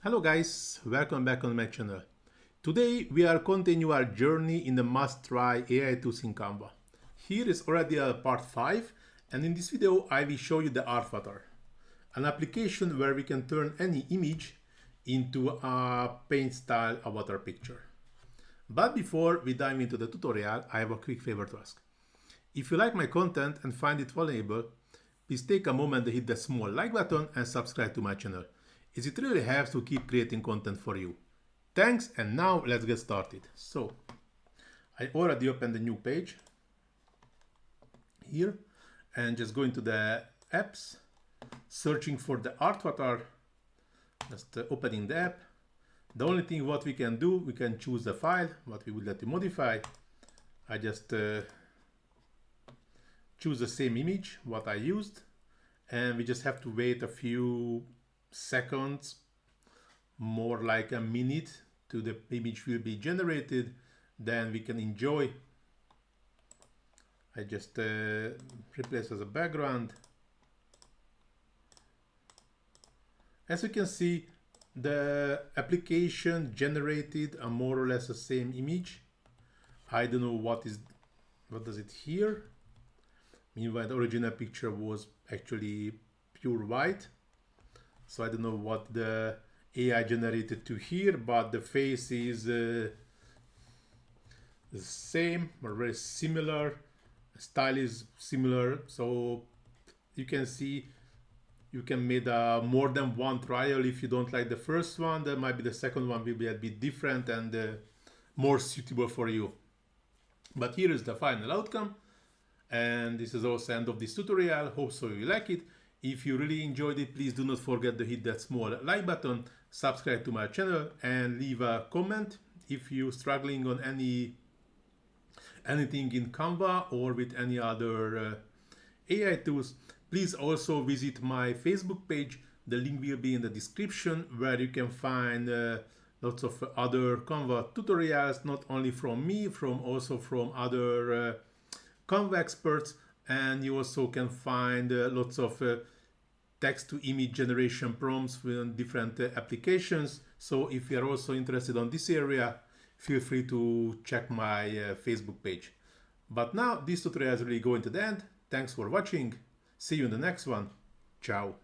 Hello guys, welcome back on my channel. Today we are continue our journey in the must-try AI tools in Canva. Here is already a part 5, and in this video I will show you the Artvatar, an application where we can turn any image into a paint style avatar picture. But before we dive into the tutorial, I have a quick favor to ask. If you like my content and find it valuable, please take a moment to hit the small like button and subscribe to my channel, as it really helps to keep creating content for you. Thanks, and now let's get started. So, I already opened a new page here and just going to the apps, searching for the Artvatar, just opening the app. The only thing what we can do, we can choose the file, what we would like to modify. I just choose the same image, what I used, and we just have to wait a few seconds, more like a minute, to the image will be generated. Then we can enjoy. I just replace as a background. As you can see, the application generated a more or less the same image. I don't know what does it here. Meanwhile, the original picture was actually pure white. So I don't know what the AI generated to here, but the face is the same or very similar. The style is similar. So you can see you can make more than one trial. If you don't like the first one, then maybe the second one will be a bit different and more suitable for you. But here is the final outcome. And this is also the end of this tutorial. Hope so you like it. If you really enjoyed it, please do not forget to hit that small like button, subscribe to my channel, and leave a comment if you're struggling on anything in Canva or with any other AI tools. Please also visit my Facebook page. The link will be in the description, where you can find lots of other Canva tutorials, not only from me, also from other Canva experts. And you also can find lots of text to image generation prompts with different applications. So if you're also interested on this area, feel free to check my Facebook page. But now this tutorial is really going to the end. Thanks for watching. See you in the next one. Ciao.